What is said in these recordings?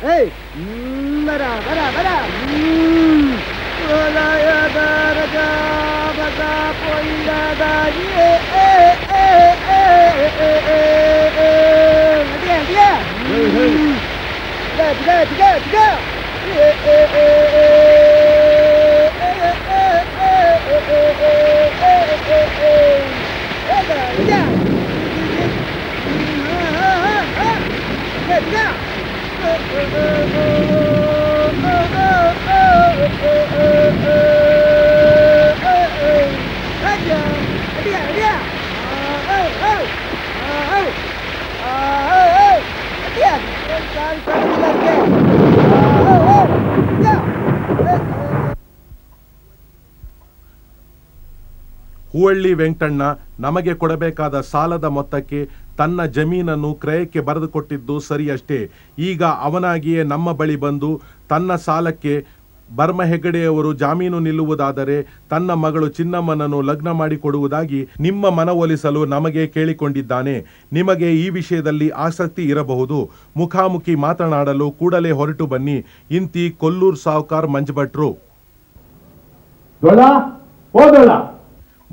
ಏಯ್ ಬರ ಬರ ಬರ ಒಲಯದ ರಜಾ ಬದ ಪೊಯ್ಯದ ಹೂವಳ್ಳಿ ವೆಂಕಟಣ್ಣ ನಮಗೆ ಕೊಡಬೇಕಾದ ಸಾಲದ ಮೊತ್ತಕ್ಕೆ ತನ್ನ ಜಮೀನನ್ನು ಕ್ರಯಕ್ಕೆ ಬರೆದುಕೊಟ್ಟಿದ್ದು ಸರಿಯಷ್ಟೇ. ಈಗ ಅವನಾಗಿಯೇ ನಮ್ಮ ಬಳಿ ಬಂದು ತನ್ನ ಸಾಲಕ್ಕೆ ಬರ್ಮ ಹೆಗಡೆಯವರು ಜಾಮೀನು ನಿಲ್ಲುವುದಾದರೆ ತನ್ನ ಮಗಳು ಚಿನ್ನಮ್ಮನನ್ನು ಲಗ್ನ ಮಾಡಿಕೊಡುವುದಾಗಿ ನಿಮ್ಮ ಮನವೊಲಿಸಲು ನಮಗೆ ಕೇಳಿಕೊಂಡಿದ್ದಾನೆ. ನಿಮಗೆ ಈ ವಿಷಯದಲ್ಲಿ ಆಸಕ್ತಿ ಇರಬಹುದು. ಮುಖಾಮುಖಿ ಮಾತನಾಡಲು ಕೂಡಲೇ ಹೊರಟು ಬನ್ನಿ. ಇಂತಿ ಕೊಲ್ಲೂರು ಸಾವುಕಾರ್ ಮಂಜಭಟ್ರು.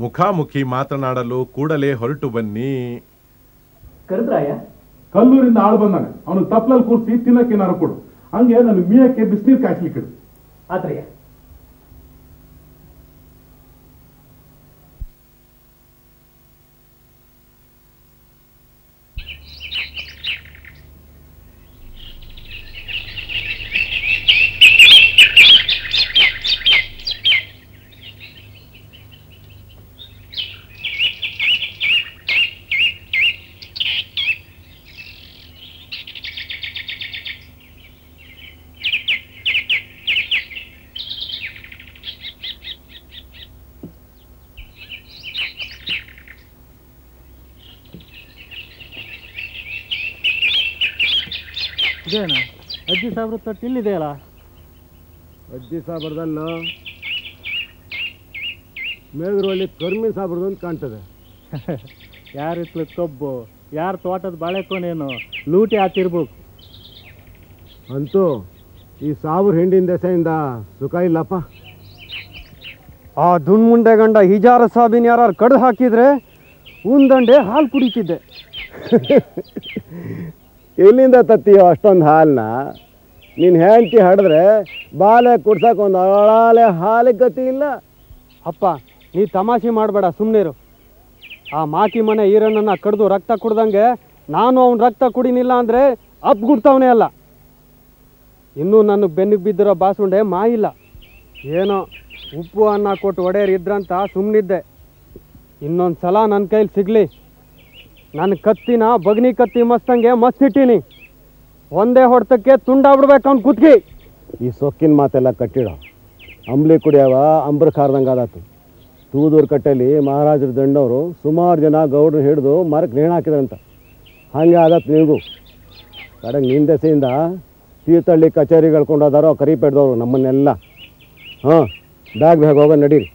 ಮುಖಾಮುಖಿ ಮಾತನಾಡಲು ಕೂಡಲೇ ಹೊರಟು ಬನ್ನಿ. ಕರೆದ್ರಾಯ? ಕಲ್ಲೂರಿಂದ ಆಳು ಬಂದಾನೆ. ಅವನು ತಪ್ಪಲಲ್ಲಿ ಕೂರಿಸಿ ತಿನ್ನಕ್ಕೇನಾರು ಕೊಡು. ಹಂಗೆ ನಾನು ಮೀಯಕ್ಕೆ ಬಿಸಿನೀರು ಕಾಯಿಸ್ಲಿಕ್ಕೆ. ಆದ್ರಯ್ಯ. ಇದೇನಾ ಅಜ್ಜಿ ಸಾಬ್ರ ತೊಟ್ಟು ಇಲ್ಲಿದೆಯಲ್ಲ? ಅಜ್ಜಿ ಸಾಬ್ರದಲ್ಲ, ಮೇಲ್ಗರೊಳ್ಳಿ ಕರ್ಮಿ ಸಾಬ್ರದಂತ ಕಾಣ್ತದೆ. ಯಾರಿತ್ಲು ಕಬ್ಬು, ಯಾರು ತೋಟದ ಬಾಳೆಕೊನೇನು ಲೂಟಿ ಹಾಕಿರ್ಬೇಕು. ಅಂತೂ ಈ ಸಾಬ್ರ ಹಿಂಡಿನ ದೆಸೆಯಿಂದ ಸುಖ ಇಲ್ಲಪ್ಪ. ಆ ದುನ್ಮುಂಡೆ ಗಂಡ ಹಿಜಾರ ಸಾಬಿನ ಯಾರು ಕಡ್ದು ಹಾಕಿದ್ರೆ ಉಂದಂಡೆ ಹಾಲು ಕುಡಿತಿದ್ದೆ. ಎಲ್ಲಿಂದ ತತ್ತೀಯೋ ಅಷ್ಟೊಂದು ಹಾಲನ್ನ? ನೀನು ಹೆಂಡತಿ ಹಡಿದ್ರೆ ಬಾಲೆ ಕುಡ್ಸಕ್ಕೆ ಒಂದು ಅಳಾಲೆ ಹಾಲಿಗೆ ಗತಿ ಇಲ್ಲ. ಅಪ್ಪ ನೀ ತಮಾಷೆ ಮಾಡಬೇಡ, ಸುಮ್ಮನಿರು. ಆ ಮಾಕಿ ಮನೆ ಈರಣ್ಣನ ಕಡ್ದು ರಕ್ತ ಕುಡ್ದಂಗೆ ನಾನು ಅವ್ನ ರಕ್ತ ಕುಡಿನಿಲ್ಲ ಅಂದರೆ ಅಪ್ಗುಡ್ತಾವನೇ ಅಲ್ಲ. ಇನ್ನೂ ನನಗೆ ಬೆನ್ನಿಗೆ ಬಿದ್ದಿರೋ ಬಾಸುಂಡೆ ಮಾಯಿಲ್ಲ. ಏನೋ ಉಪ್ಪು ಅನ್ನ ಕೊಟ್ಟು ಒಡೆಯರು ಇದ್ರಂತ ಸುಮ್ಮನಿದ್ದೆ. ಇನ್ನೊಂದು ಸಲ ನನ್ನ ಕೈಲಿ ಸಿಗಲಿ. ನನ್ನ ಕತ್ತಿನ ಬಗ್ನಿ ಕತ್ತಿ ಮಸ್ತಂಗೆ ಮಸ್ತಿಟ್ಟೀನಿ. ಒಂದೇ ಹೊಡೆತಕ್ಕೆ ತುಂಡಾಗ್ಬಿಡ್ಬೇಕು ಅವ್ನು ಕುತ್ಕಿ. ಈ ಸೊಕ್ಕಿನ ಮಾತೆಲ್ಲ ಕಟ್ಟಿಡೋ. ಅಂಬ್ಲಿ ಕುಡಿಯವ ಅಂಬ್ರ ಖಾರ್ದಂಗೆ ಆದಾತು. ತೂದೂರು ಕಟ್ಟೆಯಲ್ಲಿ ಮಹಾರಾಜರ ದಂಡವರು ಸುಮಾರು ಜನ ಗೌಡ್ರು ಹಿಡಿದು ಮರಕ್ಕೆ ನೇಣು ಹಾಕಿದ್ರಂತ. ಹಾಗೆ ಆದತ್ತು ನಿನಗೂ. ಕಡೆಗೆ ನಿನ್ನ ದೆಸೆಯಿಂದ ತೀರ್ಥಹಳ್ಳಿ ಕಚೇರಿಗಳ್ಕೊಂಡೋದಾರೋ ಕರಿಪೆಡ್ದವರು ನಮ್ಮನ್ನೆಲ್ಲ. ಹಾಂ, ಬ್ಯಾಗ್ ಬೇಗ ಹೋಗೋ ನಡೀರಿ.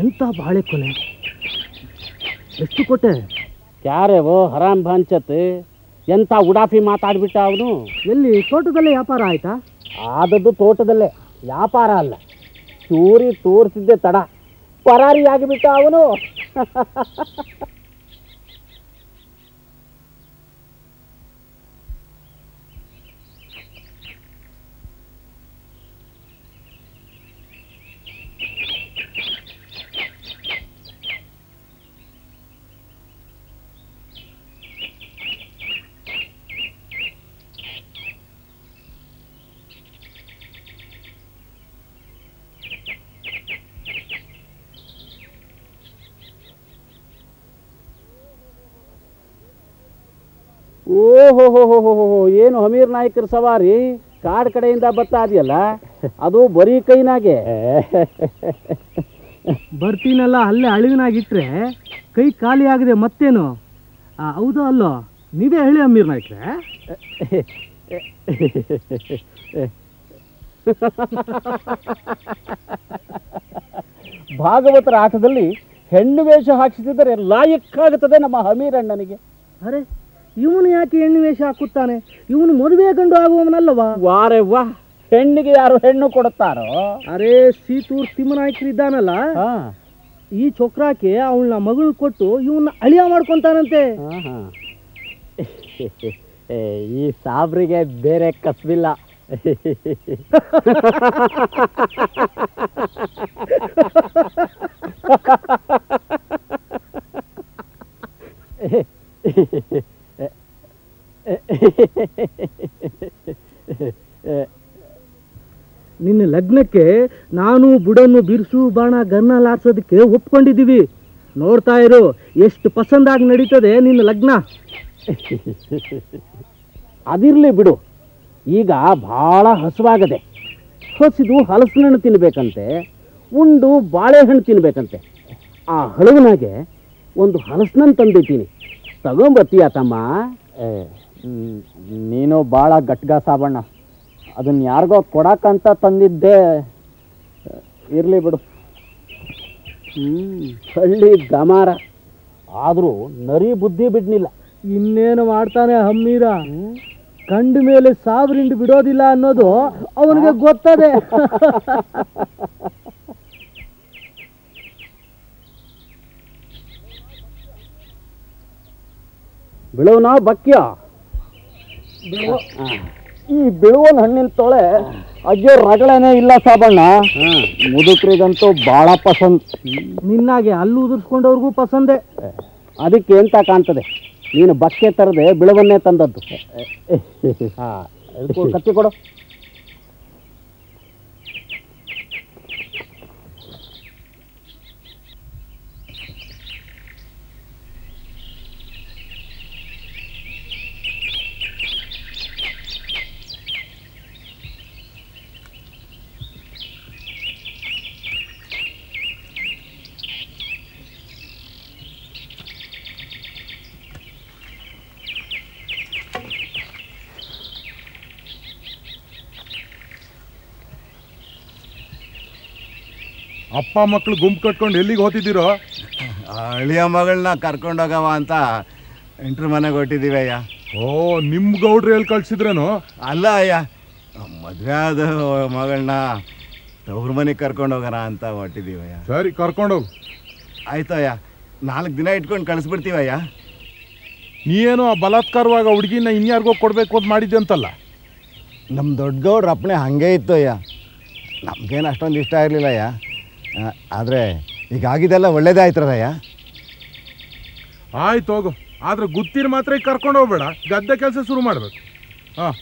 ಎಂತ ಬಾಳೆ ಕೊನೆ, ಎಷ್ಟು ಕೊಟ್ಟೆ? ಕ್ಯಾರೆ ವೋ ಹರಾಮ್ ಬಾಂಚತ್, ಎಂತ ಉಡಾಫಿ ಮಾತಾಡ್ಬಿಟ್ಟ ಅವನು. ಎಲ್ಲಿ ತೋಟದಲ್ಲೇ ವ್ಯಾಪಾರ ಆಯ್ತಾ? ಆದದ್ದು ತೋಟದಲ್ಲೇ, ವ್ಯಾಪಾರ ಅಲ್ಲ. ಚೂರಿ ತೋರಿಸಿದ್ದೆ ತಡ, ಪರಾರಿ ಆಗಿಬಿಟ್ಟ ಅವನು. ಓಹೋ ಹೋ ಹೋ ಹೋ ಹೋ, ಏನು ಹಮೀರ್ ನಾಯ್ಕರ ಸವಾರಿ ಕಾಡ್ ಕಡೆಯಿಂದ ಬರ್ತಾ ಇದೆಯಲ್ಲ, ಅದು ಬರೀ ಕೈನಾಗೆ. ಬರ್ತೀನಲ್ಲ ಅಲ್ಲೇ ಅಳಿವಿನಾಗಿಟ್ರೆ ಕೈ ಖಾಲಿ ಆಗಿದೆ ಮತ್ತೇನು? ಹೌದೋ ಅಲ್ಲೋ, ನೀವೇ ಹೇಳಿ ಅಮೀರ್ ನಾಯ್ಕ್ರೆ. ಭಾಗವತರ ಆಟದಲ್ಲಿ ಹೆಣ್ಣು ವೇಷ ಹಾಕಿಸಿದರೆ ಲಾಯಕ್ಕಾಗುತ್ತದೆ ನಮ್ಮ ಹಮೀರ್ ಅಣ್ಣನಿಗೆ. ಅರೆ, ಇವನು ಯಾಕೆ ಹೆಣ್ಣು ವೇಷ ಹಾಕುತ್ತಾನೆ? ಇವನು ಮದುವೆ ಗಂಡು ಆಗುವವನಲ್ಲವಾ? ವಾರೆ ವಾ, ಹೆಣ್ಣಿಗೆ ಯಾರು ಹೆಣ್ಣು ಕೊಡುತ್ತಾರೋ? ಅರೆ, ಸೀತೂರ್ ತಿಮ್ಮನಾಯ್ಕರಿದ್ದಾನಲ್ಲ, ಈ ಚೊಕ್ರಾಕ್ಕೆ ಅವಳನ್ನ ಮಗಳು ಕೊಟ್ಟು ಇವನ್ನ ಅಳಿಯ ಮಾಡ್ಕೊಂತಾನಂತೆ. ಈ ಸಾಬ್ರಿಗೆ ಬೇರೆ ಕಸ್ಬಿಲ್ಲ. ನಿನ್ನ ಲಗ್ನಕ್ಕೆ ನಾನು ಬುಡನ್ನು ಬಿರ್ಸು ಬಾಣ ಗನ್ನ ಲಾರ್ಸೋದಕ್ಕೆ ಒಪ್ಕೊಂಡಿದ್ದೀವಿ. ನೋಡ್ತಾ ಇರು ಎಷ್ಟು ಪಸಂದಾಗಿ ನಡೀತದೆ ನಿನ್ನ ಲಗ್ನ. ಅದಿರ್ಲಿ ಬಿಡು, ಈಗ ಭಾಳ ಹಸುವಾಗದೆ. ಹಸಿದು ಹಲಸಿನಣ್ಣು ತಿನ್ಬೇಕಂತೆ, ಉಂಡು ಬಾಳೆಹಣ್ಣು ತಿನ್ಬೇಕಂತೆ. ಆ ಹಳುವನಾಗೆ ಒಂದು ಹಲಸಿನಣ್ಣು ತಂದಿದ್ದೀನಿ, ತಗೊಂಬತ್ತೀಯ ತಮ್ಮ? ನೀನು ಭಾಳ ಗಟ್ಗ ಸಾಬಣ್ಣ, ಅದನ್ನ ಯಾರಿಗೋ ಕೊಡಕ್ಕಂತ ತಂದಿದ್ದೆ. ಇರಲಿ ಬಿಡು. ಹಳ್ಳಿ ಗಮಾರ ಆದರೂ ನರಿ ಬುದ್ಧಿ ಬಿಡ್ನಿಲ್ಲ. ಇನ್ನೇನು ಮಾಡ್ತಾನೆ ಹಮ್ಮೀರ, ಕಂಡ ಮೇಲೆ ಸಾವಿರಿಂಡು ಬಿಡೋದಿಲ್ಲ ಅನ್ನೋದು ಅವನಿಗೆ ಗೊತ್ತದೆ. ಬಿಳುವನ ಬಕ್ಯ, ಈ ಬಿಳುವನ ಹಣ್ಣಿನ ತೊಳೆ ಅಜ್ಜೋ ರಗಳೇನೇ ಇಲ್ಲ ಸಾಬಣ್ಣ. ಮುದುಕರಿಗಂತೂ ಭಾಳ ಪಸಂದ್. ನಿನ್ನಾಗೆ ಹಲ್ಲು ಉದುರ್ಸ್ಕೊಂಡವ್ರಿಗೂ ಪಸಂದೆ. ಅದಕ್ಕೆ ಎಂತ ಕಾಣ್ತದೆ, ನೀನು ಬಕ್ಕೆ ತರದೆ ಬಿಳುವನ್ನೇ ತಂದದ್ದು. ಕತ್ತಿ ಕೊಡು. ಅಪ್ಪ ಮಕ್ಕಳು ಗುಂಪು ಕಟ್ಕೊಂಡು ಎಲ್ಲಿಗೆ ಹೋಗ್ತಿದ್ದೀರೋ? ಅಳಿಯ ಮಗಳನ್ನ ಕರ್ಕೊಂಡೋಗವ ಅಂತ ಎಂಟ್ರ ಮನೆಗೆ ಹೊಟ್ಟಿದ್ದೀವಿ ಅಯ್ಯ. ಓ, ನಿಮ್ಮ ಗೌಡ್ರು ಎಲ್ಲಿ ಕಳ್ಸಿದ್ರೇನು? ಅಲ್ಲ ಅಯ್ಯ, ಮದುವೆ ಆದ ಮಗಳನ್ನ ತವ್ರ ಮನೆಗೆ ಕರ್ಕೊಂಡೋಗೋಣ ಅಂತ ಹೊಟ್ಟಿದ್ದೀವಿ ಅಯ್ಯ. ಸರಿ, ಕರ್ಕೊಂಡೋಗು. ಆಯ್ತು ಅಯ್ಯ, 4 ದಿನ ಇಟ್ಕೊಂಡು ಕಳಿಸ್ಬಿಡ್ತೀವಯ್ಯ. ನೀನು ಆ ಬಲಾತ್ಕಾರವಾಗ ಹುಡುಗಿನ ಇನ್ಯಾರಿಗೋ ಕೊಡಬೇಕು ಅಂತ ಮಾಡಿದ್ದೆ ಅಂತಲ್ಲ? ನಮ್ಮ ದೊಡ್ಡ ಗೌಡ್ರ ಅಪ್ಪಣೆ ಹಾಗೆ ಇತ್ತು ಅಯ್ಯ. ನಮಗೇನು ಅಷ್ಟೊಂದು ಇಷ್ಟ ಇರಲಿಲ್ಲ ಅಯ್ಯ. ಆದರೆ ಈಗ ಆಗಿದ್ದೆಲ್ಲ ಒಳ್ಳೇದೇ ಆಯ್ತದಯ್ಯ. ಆಯ್ತು ಹೋಗು, ಆದ್ರೆ ಗುತ್ತಿನ ಮಾತ್ರ ಈಗ ಕರ್ಕೊಂಡು ಹೋಗ್ಬೇಡ, ಗದ್ದೆ ಕೆಲಸ ಶುರು ಮಾಡಬೇಕು. ಹಾಂ,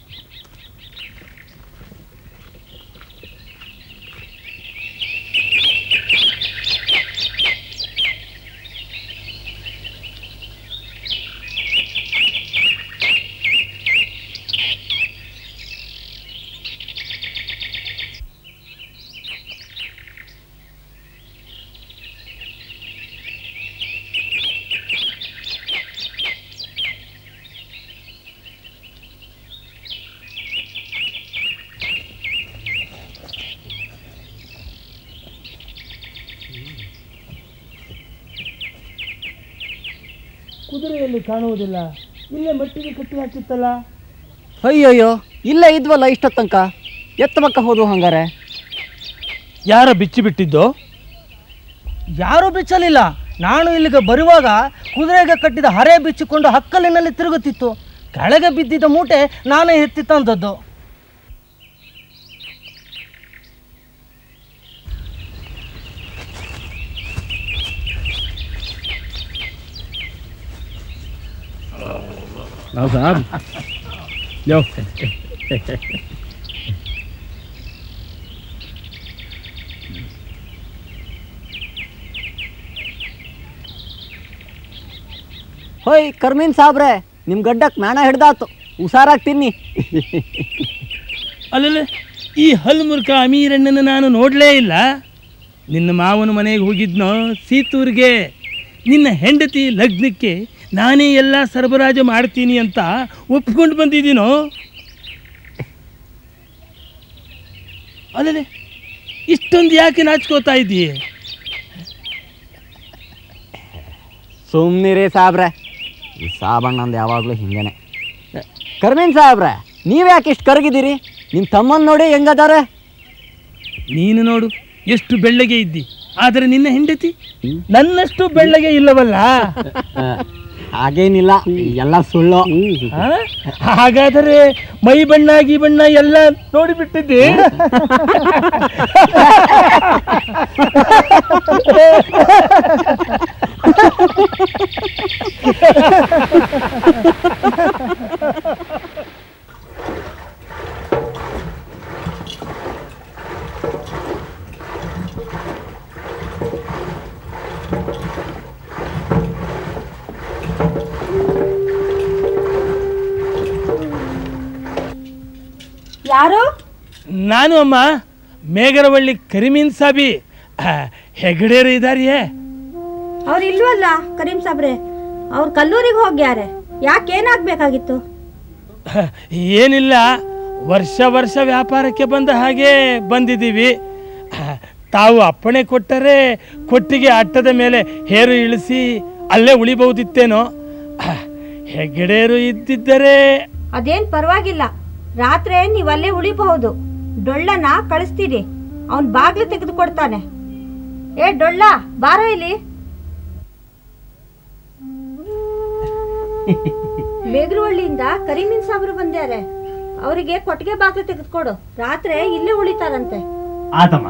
ಕುದುರೆಯಲ್ಲಿ ಕಾಣುವುದಿಲ್ಲ, ಇಲ್ಲೇ ಮಟ್ಟಿಗೆ ಕಟ್ಟಿ ಹಾಕಿತ್ತಲ್ಲ. ಅಯ್ಯೋಯ್ಯೋ, ಇಲ್ಲೇ ಇದ್ವಲ್ಲ ಇಷ್ಟ ತನಕ, ಎತ್ತ ಮಕ್ಕ ಹೋದು ಹಂಗಾರೆ. ಯಾರ ಬಿಚ್ಚಿ ಬಿಟ್ಟಿದ್ದು? ಯಾರೂ ಬಿಚ್ಚಲಿಲ್ಲ. ನಾನು ಇಲ್ಲಿಗೆ ಬರುವಾಗ ಕುದುರೆಗೆ ಕಟ್ಟಿದ ಹರೆ ಬಿಚ್ಚಿಕೊಂಡು ಹಕ್ಕಲಿನಲ್ಲಿ ತಿರುಗುತ್ತಿತ್ತು. ಕೆಳಗೆ ಬಿದ್ದಿದ್ದ ಮೂಟೆ ನಾನೇ ಎತ್ತಿ ತಂದದ್ದು. ಹೋಯ್ ಕರ್ಮೀನ್ ಸಾಬ್ರೆ, ನಿಮ್ಮ ಗಡ್ಡಕ್ಕೆ ಮ್ಯಾಣ ಹಿಡ್ದಾತು, ಹುಷಾರಾಗಿ ತಿನ್ನಿ. ಅಲ್ಲಲ್ಲ, ಈ ಹಲ್ಮುರ್ಕ ಅಮೀರಣ್ಣನ ನಾನು ನೋಡಲೇ ಇಲ್ಲ. ನಿನ್ನ ಮಾವನ ಮನೆಗೆ ಹೋಗಿದ್ನೋ ಸೀತೂರಿಗೆ. ನಿನ್ನ ಹೆಂಡತಿ ಲಗ್ನಕ್ಕೆ ನಾನೇ ಎಲ್ಲ ಸರಬರಾಜು ಮಾಡ್ತೀನಿ ಅಂತ ಒಪ್ಕೊಂಡು ಬಂದಿದ್ದೀನೋ. ಅಲ್ಲೇ ಇಷ್ಟೊಂದು ಯಾಕೆ ನಾಚ್ಕೋತಾ ಇದ್ದೀಯ? ಸುಮ್ಮನಿರಿ ಸಾಬ್ರೆ, ಈ ಸಾಬಣ್ಣಂದು ಯಾವಾಗಲೂ ಹಿಂಗೇನೆ. ಕರ್ಮೀನ್ ಸಾಬ್ರೆ, ನೀವ್ಯಾಕೆ ಇಷ್ಟು ಕರಗಿದ್ದೀರಿ? ನಿಮ್ಮ ತಮ್ಮನ ನೋಡಿ ಹೆಂಗದಾರೆ. ನೀನು ನೋಡು ಎಷ್ಟು ಬೆಳ್ಳಗೆ ಇದ್ದಿ, ಆದರೆ ನಿನ್ನ ಹೆಂಡತಿ ನನ್ನಷ್ಟು ಬೆಳ್ಳಗೆ ಇಲ್ಲವಲ್ಲ. ಹಾಗೇನಿಲ್ಲ, ಎಲ್ಲ ಸುಳ್ಳು. ಹಾಗಾದರೆ ಮೈ ಬಣ್ಣ ಗಿ ಬಣ್ಣ ಎಲ್ಲ ನೋಡಿಬಿಟ್ಟಿದ್ದೆ. ಯಾರು? ನಾನು ಅಮ್ಮ, ಮೇಗರವಳ್ಳಿ ಕರಿಮೀನ್ ಸಾಬಿ. ಹೆಗಡೇರು ಇದಾರಿಯೇ? ಅವ್ರು ಇಲ್ವಲ್ಲ ಕರೀಂ ಸಾಬ್ರೆ, ಅವ್ರು ಕಲ್ಲೂರಿಗೆ ಹೋಗ್ಯಾರೆ. ಯಾಕೇನಾಗಬೇಕಾಗಿತ್ತು? ಏನಿಲ್ಲ, ವರ್ಷ ವರ್ಷ ವ್ಯಾಪಾರಕ್ಕೆ ಬಂದ ಹಾಗೆ ಬಂದಿದ್ದೀವಿ. ತಾವು ಅಪ್ಪಣೆ ಕೊಟ್ಟರೆ ಕೊಟ್ಟಿಗೆ ಅಟ್ಟದ ಮೇಲೆ ಹೇರು ಇಳಿಸಿ ಅಲ್ಲೇ ಉಳಿಬಹುದಿತ್ತೇನೋ. ಹೆಗಡೇರು ಇದ್ದಿದ್ದರೆ ಅದೇನ್ ಪರವಾಗಿಲ್ಲ, ರಾತ್ರಿ ನೀವಲ್ಲೇ ಉಳಿಬಹುದು. ಡೊಳ್ಳನ ಕಳಿಸ್ತೀರಿ, ಅವನ್ ಬಾಗ್ಲು ತೆಗೆದು ಕೊಡ್ತಾನೆ. ಏ ಡೊಳ್ಳ, ಬಾರೋ ಇಲ್ಲಿ. ಮೇಗರವಳ್ಳಿಯಿಂದ ಕರೀಮೀನ್ ಸಾಬ್ರು ಬಂದ್ಯಾರೆ. ಅವರಿಗೆ ಕೊಟ್ಟಿಗೆ ಬಾಗ್ಲು ತೆಗೆದುಕೊಡು, ರಾತ್ರಿ ಇಲ್ಲೇ ಉಳಿತಾರಂತೆ. ಆತಮ್ಮ.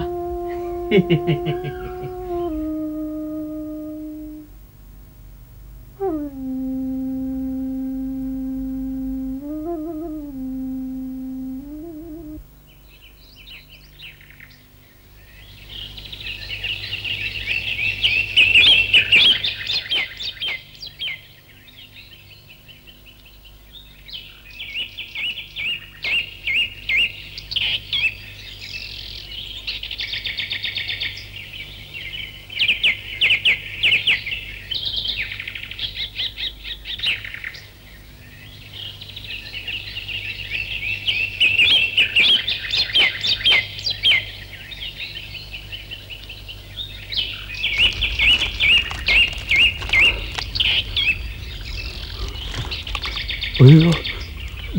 ಅಯ್ಯೋ,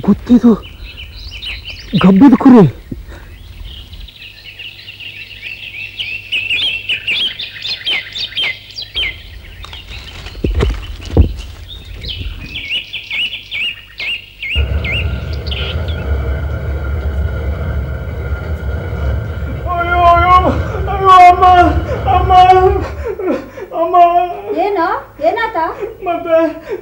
ಗೊತ್ತಿದು ಗಬ್ಬದ ಕುರಿ. ಏನೋ ಏನಾತ? ಮತ್ತೆ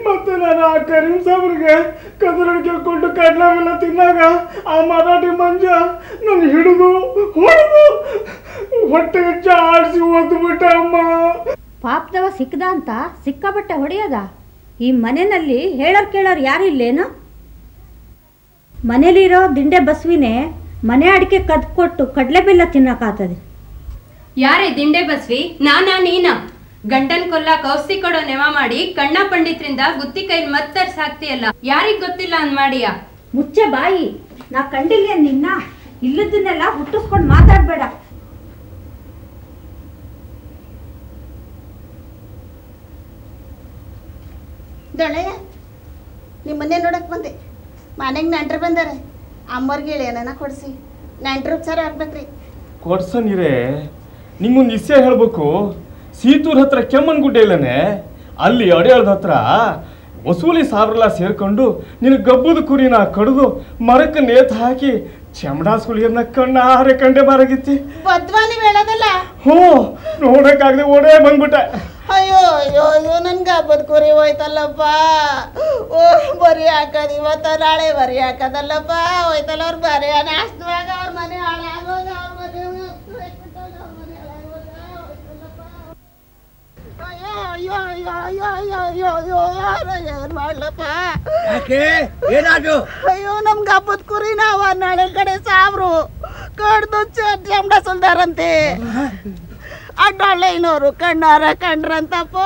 ಮತ್ತೆ ನಾನು ಆ ಕರೀಂ ಸಾಬ್ರಿಗೆ ಕದರಡಿಕೆ ಕೊಟ್ಟು ಕಡ್ಲೆವೆಲ್ಲ ತಿನ್ನಾಗ ಆ ಮರಾಠಿ ಮಂಜ ನನ್ನ ಹಿಡಿದು ಹೊಡೆದು ಹೊಟ್ಟೆ ಹೆಚ್ಚ ಆಡಿಸಿ ಓದ್ದು ಬಿಟ್ಟ ಅಮ್ಮ. ಪಾಪದವ ಸಿಕ್ಕದ ಅಂತ ಸಿಕ್ಕಾಬಟ್ಟೆ ಹೊಡೆಯದ? ಈ ಮನೆಯಲ್ಲಿ ಹೇಳೋರ್ ಕೇಳೋರು ಯಾರು ಇಲ್ಲೇನು? ಮನೇಲಿರೋ ದಿಂಡೆ ಬಸ್ವಿನೇ ಮನೆ ಅಡಿಕೆ ಕದ್ ಕೊಟ್ಟು ಕಡಲೆ ಬೆಲ್ಲ ತಿನ್ನಕಾತದೆ. ಯಾರೇ ದಿಂಡೆ ಬಸ್ವಿ? ನಾನಾ ನೀನಾ? ಗಂಟನ್ ಕೊಲ್ಲಾಕ ಔಷಧಿ ಕೊಡೋ ನೆವ ಮಾಡಿ ಕಣ್ಣ ಪಂಡಿತ್ರಿಂದ ಗುತ್ತಿ ಕೈ ಮತ್ತರ್ಸ್ ಹಾಕ್ತಿಯಲ್ಲ, ಯಾರಿಗ್ ಗೊತ್ತಿಲ್ಲ ಅಂದ್ ಮಾಡಿಯಾ? ಮುಚ್ಚೆ ಬಾಯಿ, ನಾ ಕಂಡಿಲ್ಲ ನಿನ್ನ. ಇಲ್ಲದನ್ನೆಲ್ಲ ಹುಟ್ಟಿಸ್ಕೊಂಡು ಮಾತಾಡ್ಬೇಡ. ದೊಳೆಯ ನಿಮ್ಮ ಮನೆ ನೋಡಕ್ ಬಂದೆ. ಮನೆಗೆ ನೆಂಟ್ರು ಬಂದಾರೆ, ಅಮ್ಮವ್ರಿಗೆ ಹೇಳಿ ಏನಾನ ಕೊಡಿಸಿ. ನೆಂಟ್ರು ಉಪಚಾರ ಆಗ್ಬೇಕ್ರಿ. ಕೊಡ್ಸ ನೀರೇ, ನಿಂಗೊಂದು ವಿಷಯ ಹೇಳ್ಬೇಕು. ಸೀತೂರ್ ಹತ್ರ ಕೆಮ್ಮನ್ಗುಡ್ಡೆ ಇಲ್ಲನೆ, ಅಲ್ಲಿ ಅಡಿಯಾಳದ ಹತ್ರ ವಸೂಲಿ ಸಾಬ್ರೆಲ್ಲ ಸೇರ್ಕೊಂಡು ನಿನ್ನ ಗಬ್ಬದ ಕುರಿನ ಕಡಿದು ಮರಕ್ಕೆ ನೇತು ಹಾಕಿ ಚಮಡಾ ಸುಳಿಯನ್ನ ಕಣ್ಣಾರೆ ಕಂಡೆ ಬಾರಾಗಿತ್ತಿ. ಬದ್ವಾ ನೀವು ಹೇಳೋದಲ್ಲ? ಹ್ಞೂ, ನೋಡಕ್ಕಾಗದೆ ಓಡೇ ಬಂದ್ಬಿಟ್ಟೆ. ಅಯ್ಯೋ ಅಯ್ಯೋ ಅಯ್ಯೋ, ನನ್ಗೆ ಹಬ್ಬದ ಕುರಿ ಹೋಯ್ತಲ್ಲಪ್ಪ. ಓ, ಬರಿ ಹಾಕೋದು ಇವತ್ತ ನಾಳೆ ಬರಿ ಹಾಕೋದಲ್ಲಪ್ಪ. ಹೋಯ್ತಲ್ಲ ಅವ್ರು ಬರೀ ನಾಶನವಾಗ ಅವ್ರ ಮನೆ ಹಾಳಾಗೋಗ, ಅವ್ರ ಮನೆ ಅಯ್ಯೋ ಅಯ್ಯೋ ಅಯ್ಯೋ ಅಯ್ಯೋ ಅಯ್ಯೋ ಅಯ್ಯೋ ಅಯ್ಯೋ, ಏನ್ ಮಾಡ್ಲಪ್ಪ? ಏನಾದ್ರು ಅಯ್ಯೋ, ನಮ್ಗೆ ಹಬ್ಬದ ಕುರಿ ನಾವು ನಾಳೆ ಕಡೆ ಸಾಬ್ರು ಕಡ್ದು ಚಮಡ ಸುಲ್ದಾರಂತೆ. ಡೊಳ್ಳೈನವರು ಕಣ್ಣಾರ ಕಂಡ್ರಂತಪ್ಪ,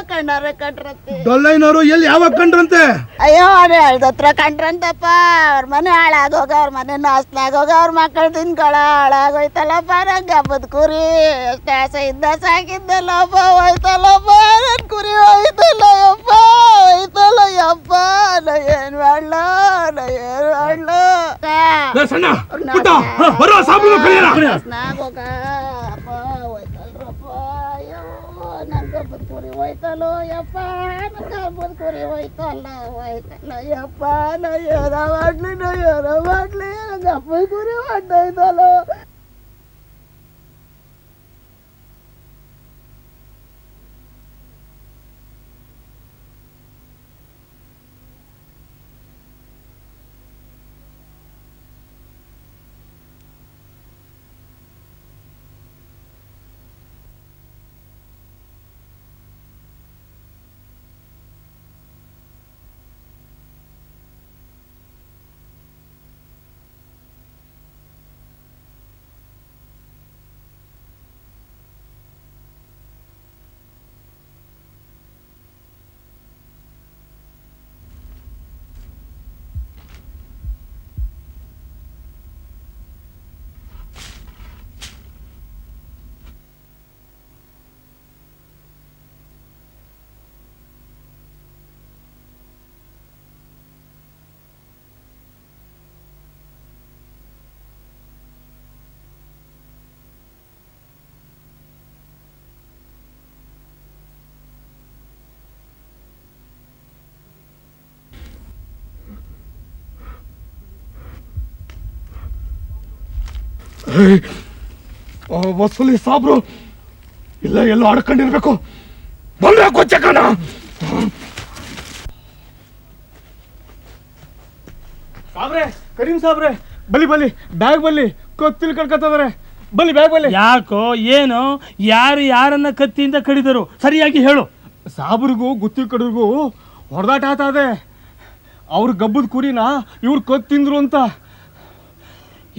ಕಣ್ಣಾರ ಕಂಡ್ರಂತೆ. ಡೊಳ್ಳೈನವರು ಎಲ್ಲಿ ಯಾವಾಗ ಕಂಡ್ರಂತೆ? ಅಯ್ಯೋ, ಅವ್ರು ಹೇಳ್ದತ್ರ ಕಂಡ್ರಂತಪ್ಪ. ಅವ್ರ ಮನೆ ಹಾಳಾಗೋಗ, ಅವ್ರ ಮನೆ ನಾಸ್ಲಾಗೋಗ, ಅವ್ರ ಮಕ್ಕಳು ತಿನ್ಕೊಳ ಹಾಳಾಗೋಯ್ತಲ್ಲಪ್ಪ. ನಂಗೆ ಹಬ್ಬದ ಕುರಿ ಎಷ್ಟು ಆಸೆ ಇದ್ದ ಸಾಕಿದ್ದಲ್ಲಪ್ಪ, ಹೋಯ್ತಲ್ಲಪ್ಪ. ನನ್ ಕುರಿ ಹೋಯ್ತಲ್ಲ ಯಪ್ಪ, ಹೋಯ್ತಲ್ಲ ಯಪ್ಪ. ನಾ ಏನ್ ಮಾಡ್ಲ, ನಾ ಏನ್ ಮಾಡ್ಲ? ನಾಗೋಗ ಅಪ್ಪ, ಹೋಯ್ತಲ್ರಪ್ಪ. ಅಯ್ಯೋ, ನನ್ಗೆ ಹಬ್ಬದ ಕುರಿ ಹೋಯ್ತಲ್ಲೋ ಯಪ್ಪ, ನನ್ಗೆ ಹಬ್ಬದ ಕುರಿ ಹೋಯ್ತಲ್ಲ, ಹೋಯ್ತಲ್ಲ ಯಪ್ಪ. ನಾ ಏನ ಮಾಡ್ಲಿ, ನಾ ಏನ ಮಾಡ್ಲಿ? ನಂಗೆ ಹಬ್ಬದ ಕುರಿ ಹೊಟ್ಟೋಯ್ತಲ್ಲೋ. ವಸೂಲಿ ಸಾಬ್ರು ಇಲ್ಲ ಎಲ್ಲೋ ಆಡ್ಕೊಂಡಿರ್ಬೇಕು. ಬಂದ್ರೆ ಕೊಚ್ಚಕಣ. ಸಾಬ್ರೆ, ಕರೀಂ ಸಾಬ್ರೆ, ಬಲಿ ಬಲಿ, ಬ್ಯಾಗ್ ಬಲ್ಲಿ, ಕೊತ್ತಿಲ್ ಕಳ್ಕೊತದ್ರೆ, ಬಲಿ ಬ್ಯಾಗ್ ಬಲ್ಲಿ. ಯಾಕೋ ಏನೋ, ಯಾರು ಯಾರನ್ನ ಕತ್ತಿಯಿಂದ ಕಡಿದರು ಸರಿಯಾಗಿ ಹೇಳು. ಸಾಬ್ರಿಗೂ ಗುತ್ತಿ ಕಡಿಗೂ ಹೊಡೆದಾಟ ಆತದೆ. ಅವ್ರ ಗಬ್ಬದ ಕುರಿನ ಇವ್ರು ಕತ್ತಿಂದ್ರು ಅಂತ.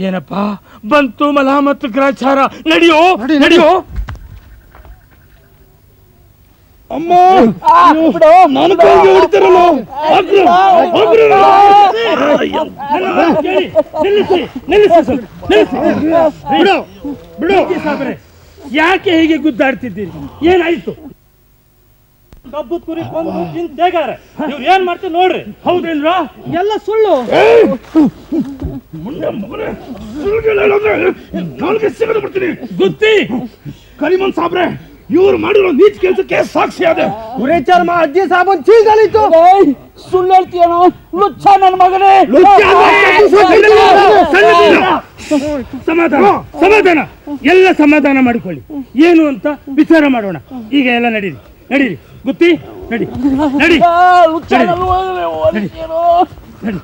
ಏನಪ್ಪ ಬಂತು ಮಲಹಮತ್ ಗ್ರಾಚಾರ. ನಡೆಯೋ ನಡೆಯೋ. ಅಮ್ಮ, ನಾನು ಕೈಗೆ ಹೊಡಿತಾರಲ್ಲ. ಬಿಡು ಸಾಬ್ರೆ, ಯಾಕೆ ಹೀಗೆ ಗುದ್ದಾಡ್ತಿದ್ದೀರಿ? ಏನಾಯ್ತು? ಕಬ್ಬದ ಕುರಿ ಕೊಂದು ತಿಂತೇಗಾರೆ. ಇವ್ರು ಏನ್ ಮಾಡ್ತಾರೆ ನೋಡ್ರಿ. ಹೌದೇನ್ರ? ಎಲ್ಲ ಸುಳ್ಳು. ಗುತ್ತಿ ಕರಿಮನ್ ಸಾಬ್ರೆ, ಇವ್ರು ಮಾಡಿರೋ ನೀಚ ಕೆಲಸಕ್ಕೆ ಸಾಕ್ಷಿ ಅದೇ. ಗುರೇಚಾರ ಅಜ್ಜಿ ಸಾಬನ್ ಚೀಲ್ದಾಳಿತ್ತು. ಸುಳ್ಳು ಹೇಳ್ತೀಯನೋ ಲುಚ್ಚ ನನ್ನ ಮಗನೇ. ಸಮಾಧಾನ ಸಮಾಧಾನ, ಎಲ್ಲ ಸಮಾಧಾನ ಮಾಡಿಕೊಳ್ಳಿ. ಏನು ಅಂತ ವಿಚಾರ ಮಾಡೋಣ. ಈಗ ಎಲ್ಲ ನಡೀರಿ ನಡೀರಿ. ಗುತ್ತಿ ನಡಿ ನಡಿ ನಡಿ.